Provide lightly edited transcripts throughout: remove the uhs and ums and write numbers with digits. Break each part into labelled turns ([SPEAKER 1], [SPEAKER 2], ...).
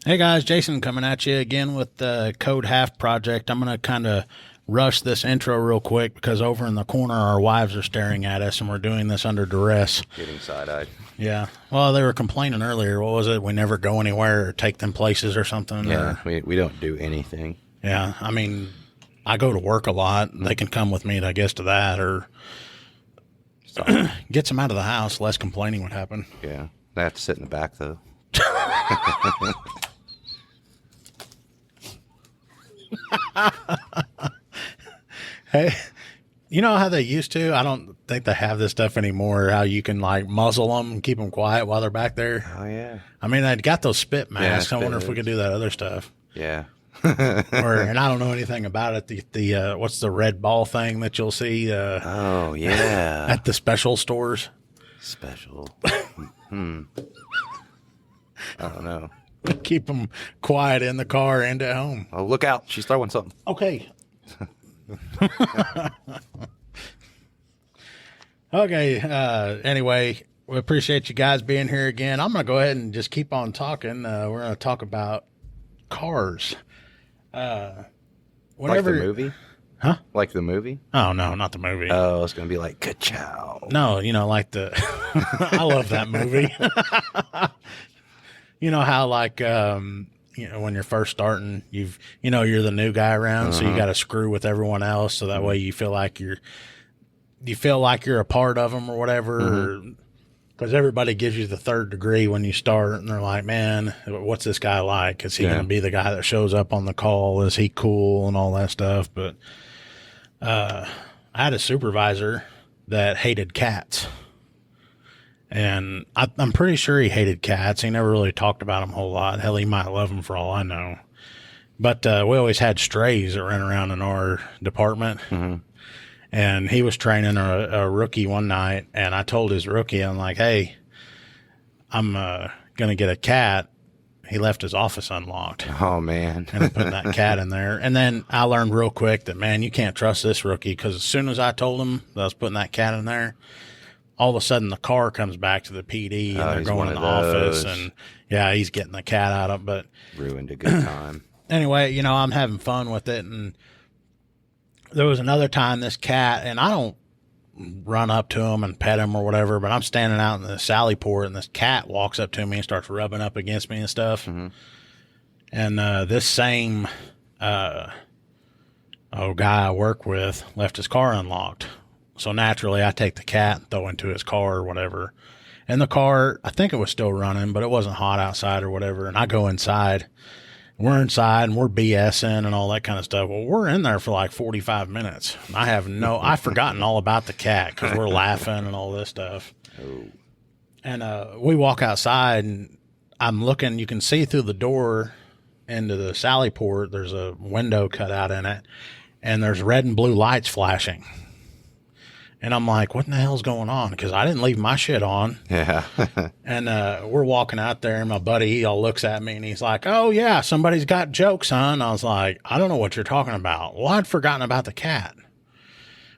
[SPEAKER 1] Hey guys, Jason coming at you again with the Code Half project. I'm going to kind of rush this intro real quick because over in the corner our wives are staring at us and we're doing this under duress.
[SPEAKER 2] Getting side-eyed.
[SPEAKER 1] Yeah. Well, they were complaining earlier. What was it? We never go anywhere or take them places or something.
[SPEAKER 2] Yeah,
[SPEAKER 1] Or,
[SPEAKER 2] we don't do anything.
[SPEAKER 1] yeah. I mean, I go to work a lot. They can come with me, I guess, to that or
[SPEAKER 2] So,
[SPEAKER 1] get some out of the house. Less complaining would happen.
[SPEAKER 2] yeah. They have to sit in the back, though.
[SPEAKER 1] Hey, you know how they used to? I don't think they have this stuff anymore. How you can like muzzle them and keep them quiet while they're back there.
[SPEAKER 2] Oh, yeah.
[SPEAKER 1] I mean, they'd got those spit masks. I wonder if we
[SPEAKER 2] spit.
[SPEAKER 1] could do that other stuff.
[SPEAKER 2] Yeah.
[SPEAKER 1] And I don't know anything about it. The what's the red ball thing that you'll see
[SPEAKER 2] Oh, yeah.
[SPEAKER 1] at the special stores?
[SPEAKER 2] Special. I don't know.
[SPEAKER 1] Keep them quiet in the car and at home.
[SPEAKER 2] Oh, look out. She's throwing something.
[SPEAKER 1] Okay. Okay. Anyway, we appreciate you guys being here again. I'm going to go ahead and just keep on talking. We're going to talk about cars.
[SPEAKER 2] Like
[SPEAKER 1] Whenever,
[SPEAKER 2] the movie?
[SPEAKER 1] Huh?
[SPEAKER 2] Like the movie?
[SPEAKER 1] Oh, no, not the movie.
[SPEAKER 2] Oh, it's going to be like, ka-chow.
[SPEAKER 1] No, like the, I love that movie. You know how like, when you're first starting, you're the new guy around. So you got to screw with everyone else. So that way you feel like you're a part of them or whatever. Because everybody gives you the third degree when you start and they're like, man, what's this guy like? Is he going to be the guy that shows up on the call? Is he cool and all that stuff? But, I had a supervisor that hated cats. And I'm pretty sure he hated cats. He never really talked about them a whole lot. Hell, he might love them for all I know. But we always had strays that ran around in our department. And he was training a rookie one night. And I told his rookie, I'm like, hey, I'm going to get a cat. He left his office unlocked.
[SPEAKER 2] Oh, man.
[SPEAKER 1] And I put that cat in there. And then I learned real quick that, man, you can't trust this rookie. Because as soon as I told him that I was putting that cat in there, all of a sudden the car comes back to the PD and they're going in the office and yeah, he's getting the cat out of it. But
[SPEAKER 2] Ruined a good time.
[SPEAKER 1] anyway, I'm having fun with it. And there was another time this cat, and I don't run up to him and pet him or whatever, but I'm standing out in the Sally port and this cat walks up to me and starts rubbing up against me and stuff. And this same guy I work with left his car unlocked. So naturally, I take the cat and throw into his car or whatever. And the car, I think it was still running, but it wasn't hot outside or whatever. And I go inside. We're inside and we're BSing and all that kind of stuff. Well, we're in there for like 45 minutes. I've forgotten all about the cat because we're laughing and all this stuff.
[SPEAKER 2] Oh.
[SPEAKER 1] And we walk outside and I'm looking, you can see through the door into the Sally port. There's a window cut out in it and there's red and blue lights flashing. And I'm like, what in the hell's going on? Because I didn't leave my shit on.
[SPEAKER 2] Yeah.
[SPEAKER 1] And we're walking out there, and my buddy, he all looks at me, and he's like, oh, yeah, somebody's got jokes, son. I was like, I don't know what you're talking about. Well, I'd forgotten about the cat.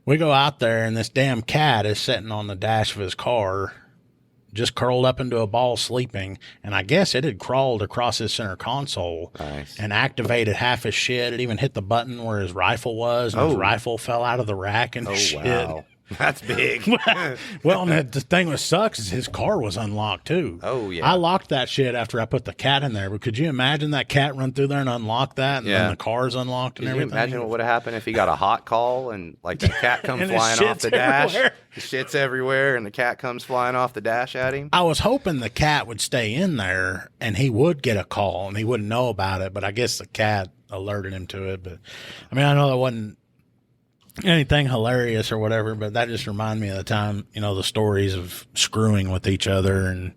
[SPEAKER 1] We go out there, and this damn cat is sitting on the dash of his car, just curled up into a ball sleeping. And I guess it had crawled across his center console and activated half his shit. It even hit the button where his rifle was, and his rifle fell out of the rack and shit.
[SPEAKER 2] Wow. That's big.
[SPEAKER 1] Well, and the thing that sucks is his car was unlocked too.
[SPEAKER 2] Oh, yeah.
[SPEAKER 1] I locked that shit after I put the cat in there. But could you imagine that cat run through there and unlock that, and then the car's unlocked and
[SPEAKER 2] Can you
[SPEAKER 1] everything?
[SPEAKER 2] imagine what would have happened if he got a hot call and like the cat comes
[SPEAKER 1] And his
[SPEAKER 2] flying off
[SPEAKER 1] shit's
[SPEAKER 2] the dash?
[SPEAKER 1] everywhere.
[SPEAKER 2] The shit's everywhere and the cat comes flying off the dash at him?
[SPEAKER 1] I was hoping the cat would stay in there and he would get a call and he wouldn't know about it. But I guess the cat alerted him to it. But I mean, I know that wasn't anything hilarious or whatever, but that just reminded me of the time, the stories of screwing with each other. And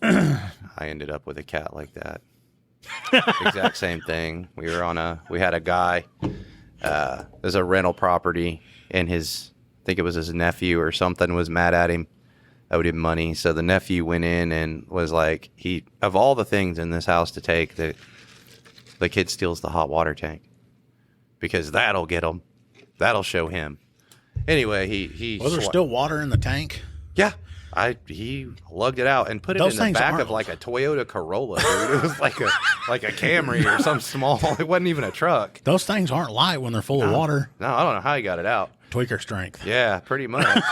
[SPEAKER 2] I ended up with a cat like that. Exact same thing. We had a guy, there's a rental property, and I think it was his nephew or something was mad at him, owed him money. So the nephew went in and was like, of all the things in this house to take, the kid steals the hot water tank because that'll get him. That'll show him. Anyway, he
[SPEAKER 1] was there still water in the tank?
[SPEAKER 2] Yeah. He lugged it out and put it
[SPEAKER 1] Those
[SPEAKER 2] in the
[SPEAKER 1] things
[SPEAKER 2] back
[SPEAKER 1] aren't-
[SPEAKER 2] of like a Toyota Corolla, dude. It was like a Camry or some small. It wasn't even a truck.
[SPEAKER 1] Those things aren't light when they're full of water.
[SPEAKER 2] No, I don't know how he got it out.
[SPEAKER 1] Tweaker strength.
[SPEAKER 2] Yeah, pretty much.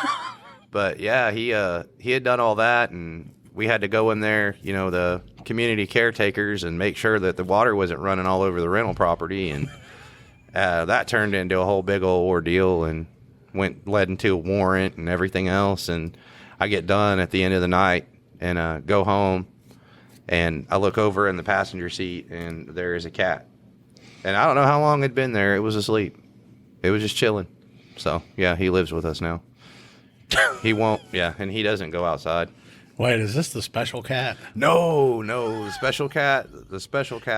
[SPEAKER 2] But yeah, he had done all that, and we had to go in there, you know, the community caretakers, and make sure that the water wasn't running all over the rental property, and that turned into a whole big old ordeal, and led into a warrant and everything else. And I get done at the end of the night and go home, and I look over in the passenger seat, and there is a cat, and I don't know how long it'd been there. It was asleep. It was just chilling. So yeah, he lives with us now. He won't. Yeah, and he doesn't go outside.
[SPEAKER 1] Wait, is this the special cat?
[SPEAKER 2] No, the special cat.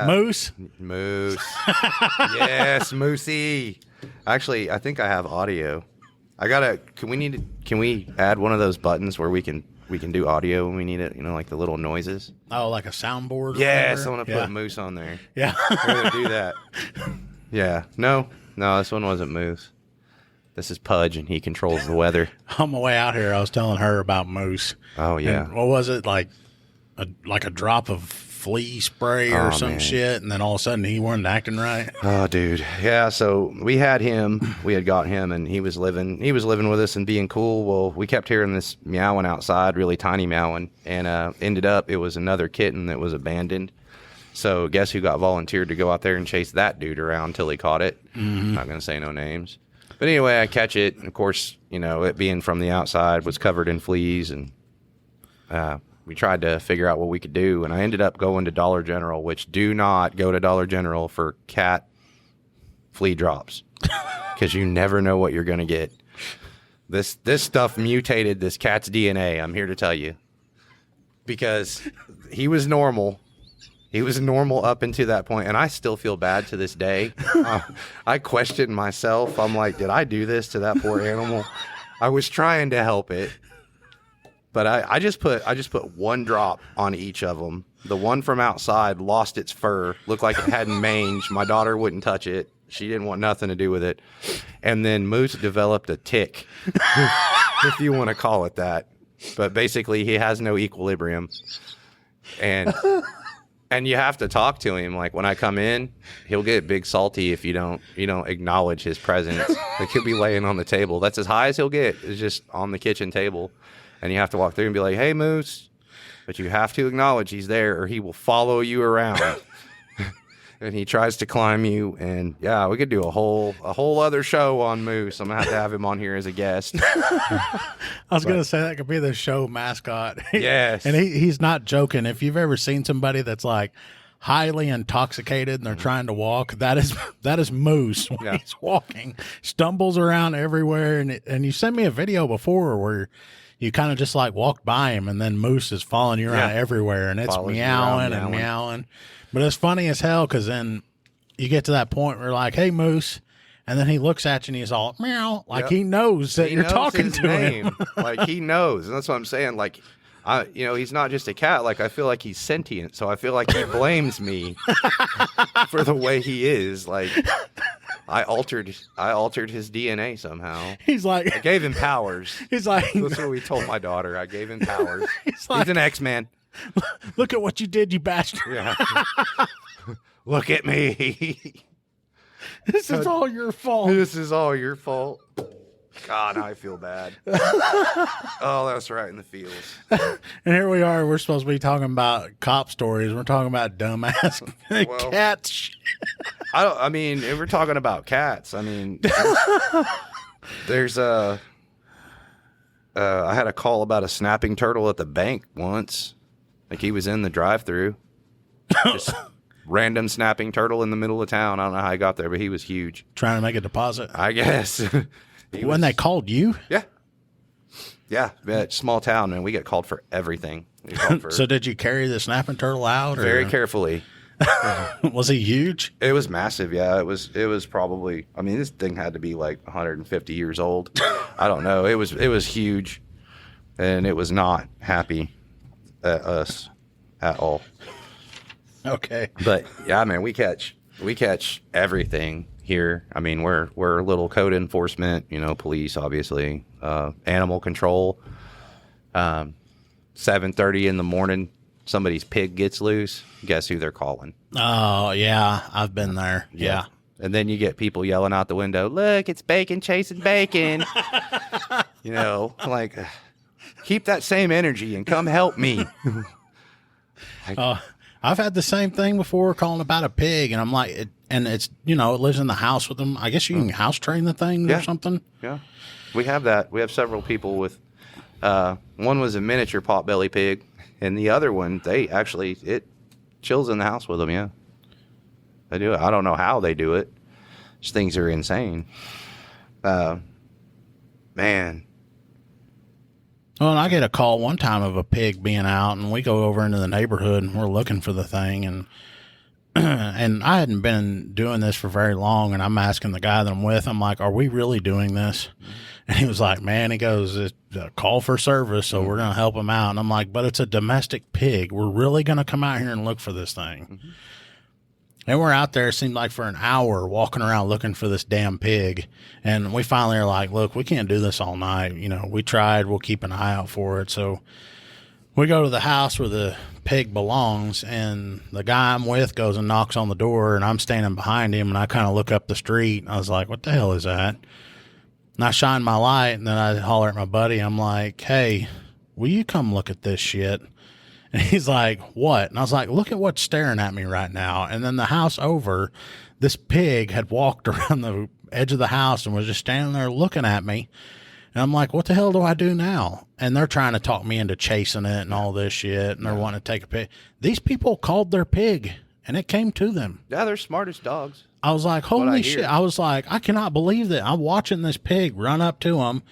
[SPEAKER 1] Moose?
[SPEAKER 2] Moose. Yes, Moosey. Actually, I think I have audio. Can we add one of those buttons where we can do audio when we need it? You know, like the little noises.
[SPEAKER 1] Oh, like a soundboard?
[SPEAKER 2] Yes, I want to put Moose on there.
[SPEAKER 1] Yeah.
[SPEAKER 2] We're gonna do that. Yeah. No, this one wasn't Moose. This is Pudge, and he controls the weather.
[SPEAKER 1] On my way out here, I was telling her about Moose.
[SPEAKER 2] Oh yeah.
[SPEAKER 1] And what was it, like a drop of flea spray or some
[SPEAKER 2] man.
[SPEAKER 1] shit, and then all of a sudden he wasn't acting right?
[SPEAKER 2] Oh, dude. Yeah, so we had got him, and he was living with us and being cool. Well, we kept hearing this meowing outside, really tiny meowing, and ended up it was another kitten that was abandoned. So guess who got volunteered to go out there and chase that dude around until he caught it? I'm not going to say no names. But anyway, I catch it, and of course, you know, it being from the outside was covered in fleas, and we tried to figure out what we could do, and I ended up going to Dollar General, which do not go to Dollar General for cat flea drops, because you never know what you're going to get. This stuff mutated this cat's DNA, I'm here to tell you, because he was normal. He was normal up until that point, and I still feel bad to this day. I question myself. I'm like, did I do this to that poor animal? I was trying to help it, but I just put one drop on each of them. The one from outside lost its fur, looked like it had mange. My daughter wouldn't touch it. She didn't want nothing to do with it. And then Moose developed a tick, if you want to call it that. But basically, he has no equilibrium, and you have to talk to him. Like when I come in, he'll get big salty if you don't acknowledge his presence. Like he'll be laying on the table. That's as high as he'll get, is just on the kitchen table. And you have to walk through and be like, "Hey, Moose," but you have to acknowledge he's there, or he will follow you around. And he tries to climb you. And yeah, we could do a whole other show on Moose. I'm gonna have him on here as a guest.
[SPEAKER 1] I was going to say that could be the show mascot.
[SPEAKER 2] Yes.
[SPEAKER 1] And he's not joking. If you've ever seen somebody that's like highly intoxicated and they're trying to walk, that is Moose when he's walking. Stumbles around everywhere. And you sent me a video before where you kind of just like walked by him, and then Moose is following you around everywhere, and it's
[SPEAKER 2] Follows you around,
[SPEAKER 1] meowing and meowing. But it's funny as hell, because then you get to that point where you're like, "Hey, Moose," and then he looks at you and he's all meow, like he knows that you're talking
[SPEAKER 2] his
[SPEAKER 1] to
[SPEAKER 2] name.
[SPEAKER 1] him.
[SPEAKER 2] Like he knows, and that's what I'm saying. Like, he's not just a cat. Like I feel like he's sentient, so I feel like he blames me for the way he is. Like I altered his DNA somehow.
[SPEAKER 1] He's like,
[SPEAKER 2] I gave him powers.
[SPEAKER 1] he's like,
[SPEAKER 2] That's what we told my daughter. I gave him powers.
[SPEAKER 1] he's like,
[SPEAKER 2] He's an X-Man.
[SPEAKER 1] look at what you did, you bastard.
[SPEAKER 2] Yeah. Look at me.
[SPEAKER 1] This is all your fault.
[SPEAKER 2] This is all your fault. God, I feel bad. Oh, that's right in the feels.
[SPEAKER 1] And here we are. We're supposed to be talking about cop stories. We're talking about dumbass cats.
[SPEAKER 2] I mean, if we're talking about cats, I mean, there's I had a call about a snapping turtle at the bank once. Like he was in the drive-through. Just random snapping turtle in the middle of town. I don't know how he got there, but he was huge.
[SPEAKER 1] Trying to make a deposit.
[SPEAKER 2] I guess.
[SPEAKER 1] When they called you?
[SPEAKER 2] Yeah. Yeah. Small town, man. We get called for everything. We get called for
[SPEAKER 1] So did you carry the snapping turtle out?
[SPEAKER 2] very carefully.
[SPEAKER 1] Was he huge?
[SPEAKER 2] It was massive. Yeah. It was probably, I mean, this thing had to be like 150 years old. I don't know. It was huge, and it was not happy at us at all.
[SPEAKER 1] Okay.
[SPEAKER 2] But yeah, man, we catch everything here. I mean, we're a little code enforcement, police, obviously, animal control. 7:30 in the morning, somebody's pig gets loose. Guess who they're calling?
[SPEAKER 1] Oh, yeah. I've been there. Yeah.
[SPEAKER 2] And then you get people yelling out the window, "Look, it's Bacon chasing bacon." Like, keep that same energy and come help me.
[SPEAKER 1] I've had the same thing before, calling about a pig, and I'm like, it lives in the house with them. I guess you can house train the thing or something.
[SPEAKER 2] Yeah, we have that. We have several people with. One was a miniature potbelly pig, and the other one, it chills in the house with them. Yeah, they do it. I don't know how they do it. These things are insane. Man.
[SPEAKER 1] Well, and I get a call one time of a pig being out, and we go over into the neighborhood, and we're looking for the thing, and and I hadn't been doing this for very long, and I'm asking the guy that I'm with, I'm like, "Are we really doing this?" And he was like, "Man," he goes, "It's a call for service, so we're going to help him out." And I'm like, "But it's a domestic pig. We're really going to come out here and look for this thing." Mm-hmm. And we're out there, it seemed like for an hour, walking around looking for this damn pig. And we finally are like, "Look, we can't do this all night. We tried. We'll keep an eye out for it." So we go to the house where the pig belongs, and the guy I'm with goes and knocks on the door, and I'm standing behind him, and I kind of look up the street. And I was like, "What the hell is that?" And I shine my light, and then I holler at my buddy. I'm like, "Hey, will you come look at this shit?" And he's like, "What?" And I was like, "Look at what's staring at me right now." And then the house over, this pig had walked around the edge of the house and was just standing there looking at me. And I'm like, "What the hell do I do now?" And they're trying to talk me into chasing it and all this shit. And they're wanting to take a pig. These people called their pig, and it came to them.
[SPEAKER 2] Yeah, they're smart as dogs.
[SPEAKER 1] I was like, holy shit. I was like, I cannot believe that. I'm watching this pig run up to him,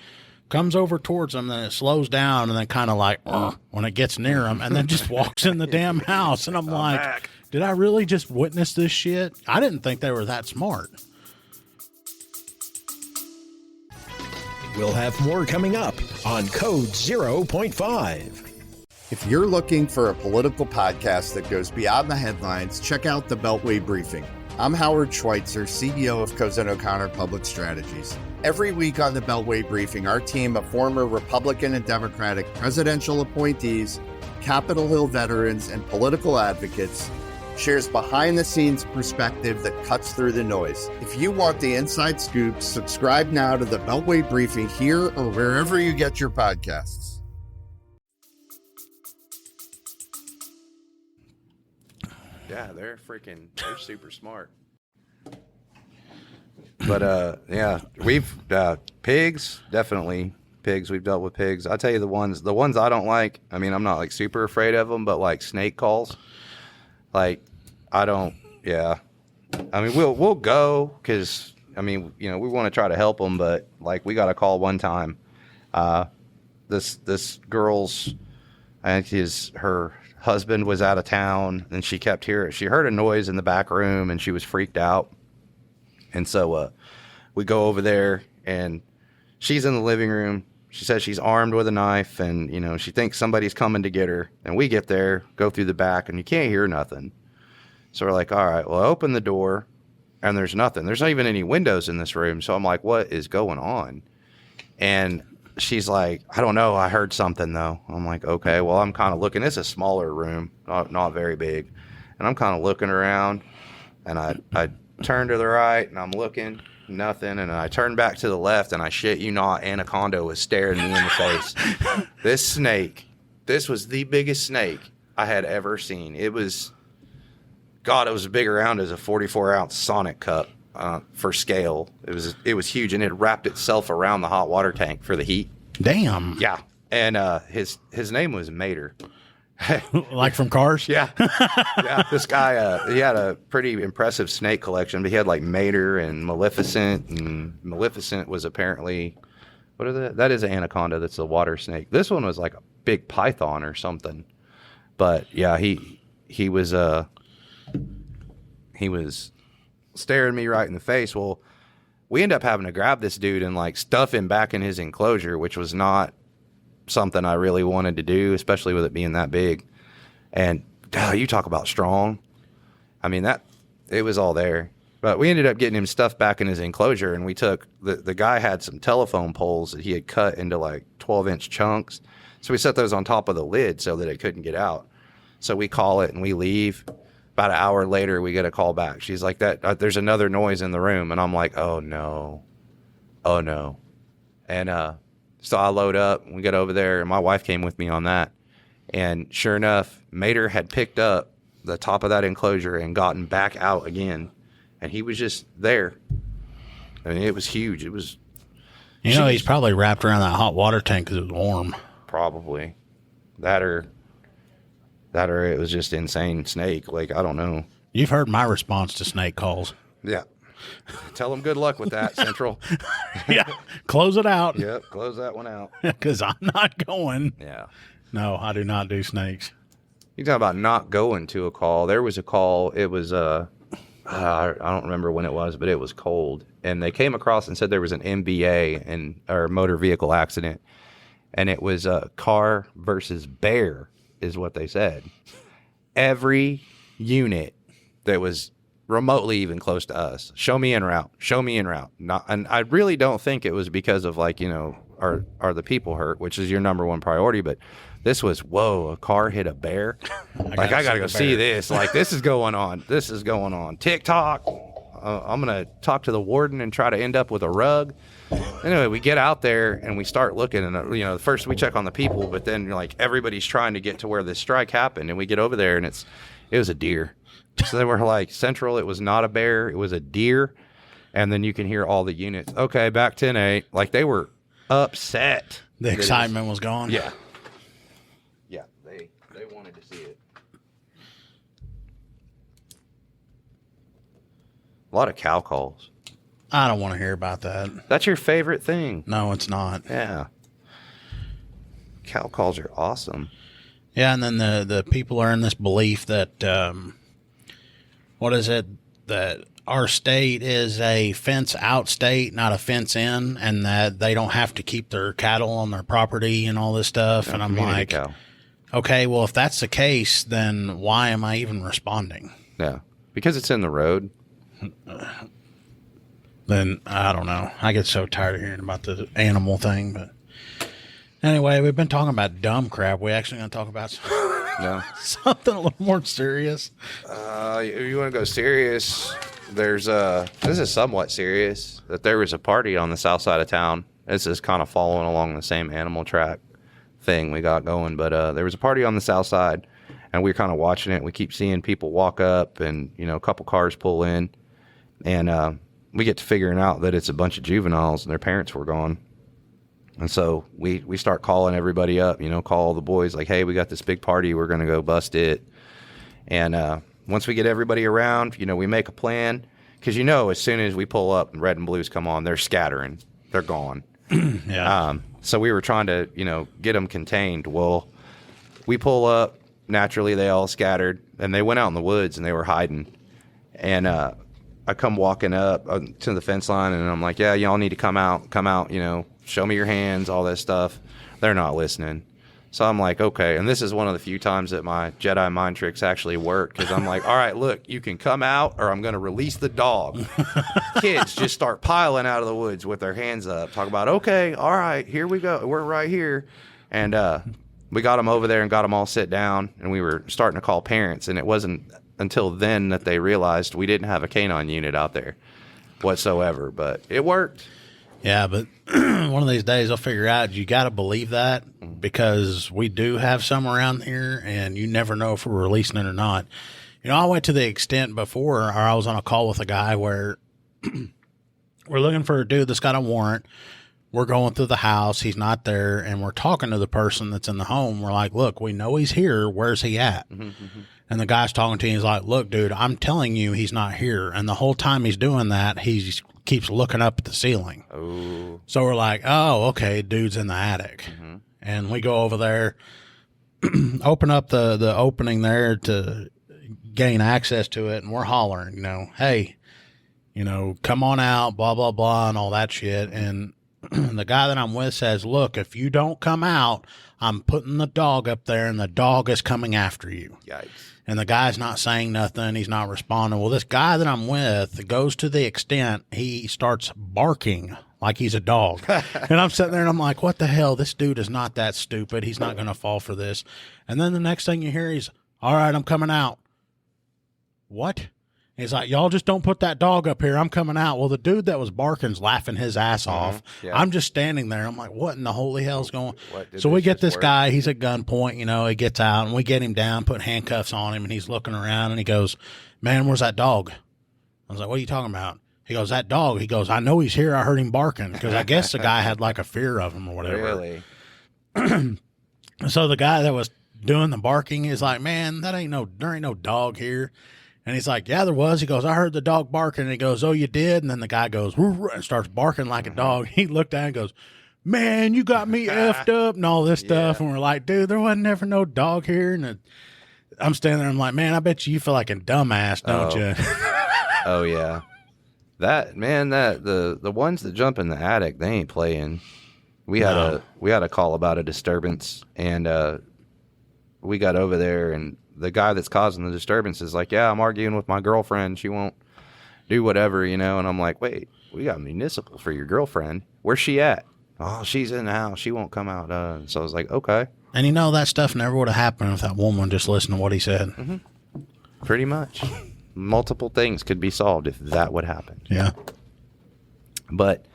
[SPEAKER 1] comes over towards them, then it slows down, and then kind of like, when it gets near him, and then just walks in the damn house. And I'm like, did I really just witness this shit? I didn't think they were that smart.
[SPEAKER 3] We'll have more coming up on Code 0.5.
[SPEAKER 4] If you're looking for a political podcast that goes beyond the headlines, check out the Beltway Briefing. I'm Howard Schweitzer, CEO of Cozen O'Connor Public Strategies. Every week on the Beltway Briefing, our team of former Republican and Democratic presidential appointees, Capitol Hill veterans, and political advocates shares behind-the-scenes perspective that cuts through the noise. If you want the inside scoop, subscribe now to the Beltway Briefing here or wherever you get your podcasts.
[SPEAKER 2] Yeah, they're super smart. But we've pigs, definitely pigs. We've dealt with pigs. I'll tell you the ones I don't like. I mean, I'm not like super afraid of them, but like snake calls, like I don't. Yeah, I mean we'll go because I mean we want to try to help them, but like we got a call one time. This girl's, I think her husband was out of town, and she heard a noise in the back room, and she was freaked out. And so we go over there, and she's in the living room. She says she's armed with a knife, and, she thinks somebody's coming to get her. And we get there, go through the back, and you can't hear nothing. So we're like, all right, well, I open the door, and there's nothing. There's not even any windows in this room. So I'm like, what is going on? And she's like, I don't know. I heard something, though. I'm like, okay, well, I'm kind of looking. It's a smaller room, not very big. And I'm kind of looking around, and I turn to the right, and I'm looking, nothing. And I turn back to the left, and I shit you not, Anaconda was staring me in the face. This was the biggest snake I had ever seen. It was as big around as a 44-ounce Sonic cup for scale. It was huge, and it wrapped itself around the hot water tank for the heat.
[SPEAKER 1] Damn.
[SPEAKER 2] Yeah. And his name was Mater.
[SPEAKER 1] Like from Cars?
[SPEAKER 2] Yeah. Yeah. This guy, he had a pretty impressive snake collection, but he had like Mater and Maleficent, and Maleficent was apparently, what are that is an anaconda. That's a water snake. This one was like a big python or something. But yeah, he was staring me right in the face. Well, we end up having to grab this dude and like stuff him back in his enclosure, which was not something I really wanted to do, especially with it being that big. And you talk about strong. I mean, it was all there. But we ended up getting him stuffed back in his enclosure, and we took the guy had some telephone poles that he had cut into like 12-inch chunks. So we set those on top of the lid so that it couldn't get out. So we call it and we leave. About an hour later, we get a call back. She's like, "That there's another noise in the room." And I'm like, oh, no. And so I load up and we get over there. And my wife came with me on that. And sure enough, Mater had picked up the top of that enclosure and gotten back out again. And he was just there. I mean, it was huge. It was...
[SPEAKER 1] He's probably wrapped around that hot water tank because it was warm.
[SPEAKER 2] Probably. That or it was just insane snake. Like, I don't know.
[SPEAKER 1] You've heard my response to snake calls.
[SPEAKER 2] Yeah. Tell them good luck with that, Central.
[SPEAKER 1] Yeah. Close it out.
[SPEAKER 2] Yep. Close that one out.
[SPEAKER 1] Because I'm not going.
[SPEAKER 2] Yeah.
[SPEAKER 1] No, I do not do snakes.
[SPEAKER 2] You talk about not going to a call. There was a call. It was, I don't remember when it was, but it was cold. And they came across and said there was an MVA or motor vehicle accident. And it was a car versus bear is what they said. Every unit that was remotely even close to us, show me en route. And I really don't think it was because of like, are the people hurt, which is your number one priority. But this was, whoa, a car hit a bear. I got to go see this. Like, this is going on. TikTok. I'm going to talk to the warden and try to end up with a rug. Anyway, we get out there and we start looking, and first we check on the people, but then like everybody's trying to get to where this strike happened, and we get over there and it was a deer. So they were like, Central, it was not a bear, it was a deer. And then you can hear all the units. Okay, back 10-8. Like, they were upset.
[SPEAKER 1] The excitement was gone.
[SPEAKER 2] Yeah. Yeah, they wanted to see it. A lot of cow calls.
[SPEAKER 1] I don't want to hear about that.
[SPEAKER 2] That's your favorite thing.
[SPEAKER 1] No, it's not.
[SPEAKER 2] Yeah. Cow calls are awesome.
[SPEAKER 1] Yeah, and then the people are in this belief that, that our state is a fence out state, not a fence in, and that they don't have to keep their cattle on their property and all this stuff. And I'm like,
[SPEAKER 2] cow.
[SPEAKER 1] Okay, well, if that's the case, then why am I even responding?
[SPEAKER 2] Yeah, because it's in the road.
[SPEAKER 1] Then I don't know. I get so tired of hearing about the animal thing. But anyway, we've been talking about dumb crap. We actually going to talk about something a little more serious.
[SPEAKER 2] If you want to go serious, this is somewhat serious, that there was a party on the south side of town. This is kind of following along the same animal track thing we got going. But there was a party on the south side, and we were kind of watching it. We keep seeing people walk up and, a couple cars pull in. And we get to figuring out that it's a bunch of juveniles and their parents were gone. And so we start calling everybody up, call all the boys like, hey, we got this big party. We're going to go bust it. And once we get everybody around, we make a plan. Because, as soon as we pull up and red and blues come on, they're scattering. They're gone.
[SPEAKER 1] Yeah.
[SPEAKER 2] So we were trying to, get them contained. Well, we pull up. Naturally, they all scattered. And they went out in the woods and they were hiding. And I come walking up to the fence line, and I'm like, yeah, y'all need to come out, show me your hands, all that stuff. They're not listening. So I'm like, okay. And this is one of the few times that my Jedi mind tricks actually work, because I'm like, all right, look, you can come out or I'm going to release the dog. Kids just start piling out of the woods with their hands up. Talk about, okay, all right, here we go. We're right here. And we got them over there and got them all sit down, and we were starting to call parents, and it wasn't until then that they realized we didn't have a canine unit out there whatsoever, but it worked.
[SPEAKER 1] Yeah, but one of these days I'll figure out you got to believe that, because we do have some around here, and you never know if we're releasing it or not. I went to the extent before, or I was on a call with a guy where we're looking for a dude that's got a warrant. We're going through the house. He's not there, and we're talking to the person that's in the home. We're like, look, we know he's here. Where's he at? And the guy's talking to you. He's like, look, dude, I'm telling you he's not here. And the whole time he's doing that, he keeps looking up at the ceiling.
[SPEAKER 2] Oh.
[SPEAKER 1] So we're like, oh, okay, dude's in the attic. And we go over there, open up the opening there to gain access to it. And we're hollering, hey, come on out, blah, blah, blah, and all that shit. And the guy that I'm with says, look, if you don't come out, I'm putting the dog up there, and the dog is coming after you.
[SPEAKER 2] Yikes.
[SPEAKER 1] And the guy's not saying nothing. He's not responding. Well, this guy that I'm with goes to the extent he starts barking like he's a dog. And I'm sitting there and I'm like, what the hell? This dude is not that stupid. He's not going to fall for this. And then the next thing you hear, he's, all right, I'm coming out. What? He's like, y'all just don't put that dog up here. I'm coming out. Well, the dude that was barking's laughing his ass off.
[SPEAKER 2] Yeah.
[SPEAKER 1] I'm just standing there. I'm like, what in the holy hell's going on?
[SPEAKER 2] Did
[SPEAKER 1] So we get
[SPEAKER 2] just
[SPEAKER 1] this
[SPEAKER 2] work?
[SPEAKER 1] guy. He's at gunpoint. You know, he gets out and we get him down, put handcuffs on him, and he's looking around and he goes, man, where's that dog? I was like, what are you talking about? He goes, that dog. He goes, I know he's here. I heard him barking, because I guess the guy had like a fear of him or whatever.
[SPEAKER 2] Really?
[SPEAKER 1] So the guy that was doing the barking is like, man, there ain't no dog here. And he's like, yeah, there was. He goes, I heard the dog barking. And he goes, oh, you did? And then the guy goes, woo, and starts barking like a dog. He looked down and goes, man, you got me effed up and all this stuff. And we're like, dude, there wasn't never no dog here. And I'm standing there. I'm like, man, I bet you feel like a dumbass, don't you?
[SPEAKER 2] Oh yeah. The ones that jump in the attic, they ain't playing. We had a call about a disturbance, and we got over there, and the guy that's causing the disturbance is like, yeah, I'm arguing with my girlfriend. She won't do whatever, you know. And I'm like, wait, we got municipal for your girlfriend. Where's she at? Oh, she's in the house. She won't come out. So I was like, okay.
[SPEAKER 1] And you know, that stuff never would have happened if that woman just listened to what he said.
[SPEAKER 2] Mm-hmm. Pretty much. Multiple things could be solved if that would happen.
[SPEAKER 1] Yeah.
[SPEAKER 2] But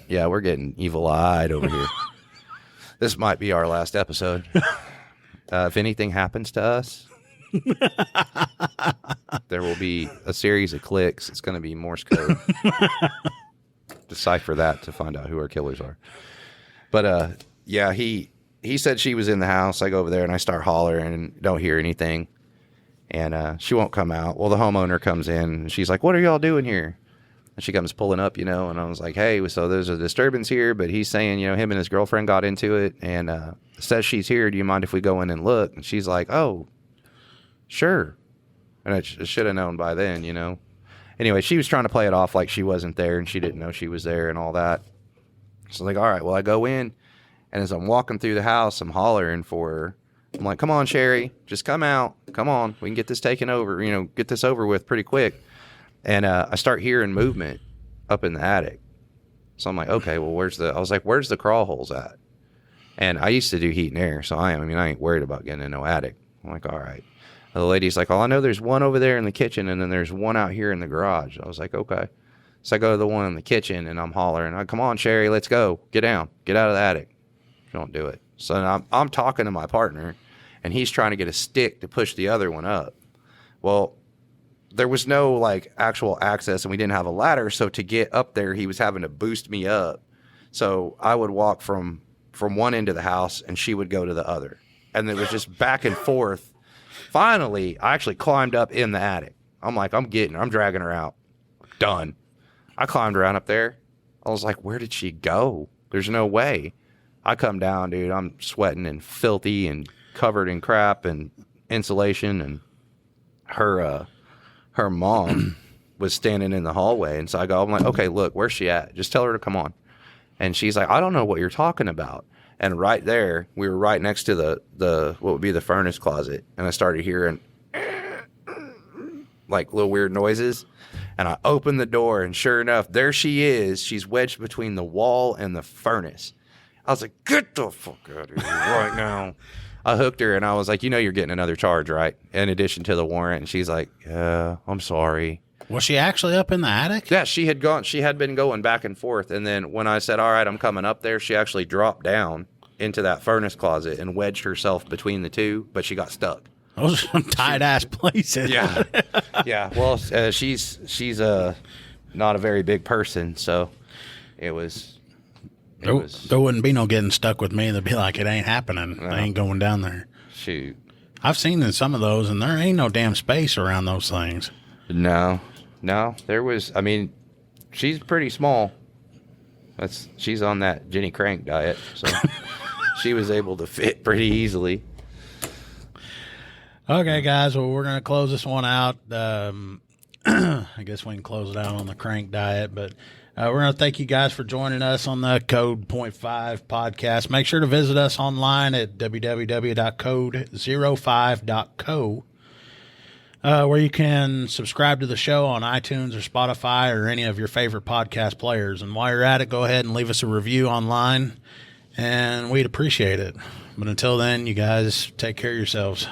[SPEAKER 2] yeah, we're getting evil-eyed over here. This might be our last episode. If anything happens to us, there will be a series of clicks. It's going to be Morse code. Decipher that to find out who our killers are. But yeah, he said she was in the house. I go over there and I start hollering and don't hear anything. And she won't come out. Well, the homeowner comes in and she's like, what are y'all doing here? And she comes pulling up, you know, and I was like, hey, so there's a disturbance here, but he's saying, you know, him and his girlfriend got into it and says she's here. Do you mind if we go in and look? And she's like, oh, sure. And I should have known by then, you know. Anyway, she was trying to play it off like she wasn't there and she didn't know she was there and all that. So like, all right, well, I go in, and as I'm walking through the house, I'm hollering for her. I'm like, come on, Sherry, just come out. Come on, we can get this taken over, you know, get this over with pretty quick. And I start hearing movement up in the attic. So I'm like, okay, well, where's the crawl holes at? And I used to do heat and air, so I ain't worried about getting in no attic. I'm like, all right. And the lady's like, oh, I know there's one over there in the kitchen, and then there's one out here in the garage. I was like, okay. So I go to the one in the kitchen, and I'm hollering, come on, Sherry, let's go. Get down. Get out of the attic. Don't do it. So I'm talking to my partner, and he's trying to get a stick to push the other one up. Well, there was no like actual access, and we didn't have a ladder, so to get up there, he was having to boost me up. So I would walk from one end of the house, and she would go to the other, and it was just back and forth. Finally, I actually climbed up in the attic. I'm like, I'm dragging her out. Done. I climbed around up there. I was like, where did she go? There's no way. I come down, dude. I'm sweating and filthy and covered in crap and insulation, and her mom was standing in the hallway. And so I'm like, okay, look, where's she at? Just tell her to come on. And she's like, I don't know what you're talking about. And right there, we were right next to the what would be the furnace closet. And I started hearing like little weird noises. And I opened the door, and sure enough, there she is. She's wedged between the wall and the furnace. I was like, get the fuck out of here right now. I hooked her, and I was like, you know you're getting another charge, right? In addition to the warrant. And she's like, yeah, I'm sorry.
[SPEAKER 1] Was she actually up in the attic?
[SPEAKER 2] Yeah, she had been going back and forth. And then when I said, all right, I'm coming up there, she actually dropped down into that furnace closet and wedged herself between the two, but she got stuck.
[SPEAKER 1] Those are some tight-ass places.
[SPEAKER 2] Yeah. Yeah. Well, she's not a very big person, so it was...
[SPEAKER 1] There wouldn't be no getting stuck with me. They'd be like, it ain't happening. I ain't going down there.
[SPEAKER 2] Shoot.
[SPEAKER 1] I've seen in some of those, and there ain't no damn space around those things.
[SPEAKER 2] No, there was, she's pretty small. She's on that Jenny Crank diet, so she was able to fit pretty easily.
[SPEAKER 1] Okay, guys, well, we're going to close this one out. I guess we can close it out on the Crank diet, but we're going to thank you guys for joining us on the Code .5 podcast. Make sure to visit us online at www.code05.co. where you can subscribe to the show on iTunes or Spotify or any of your favorite podcast players. And while you're at it, go ahead and leave us a review online, and we'd appreciate it. But until then, you guys take care of yourselves.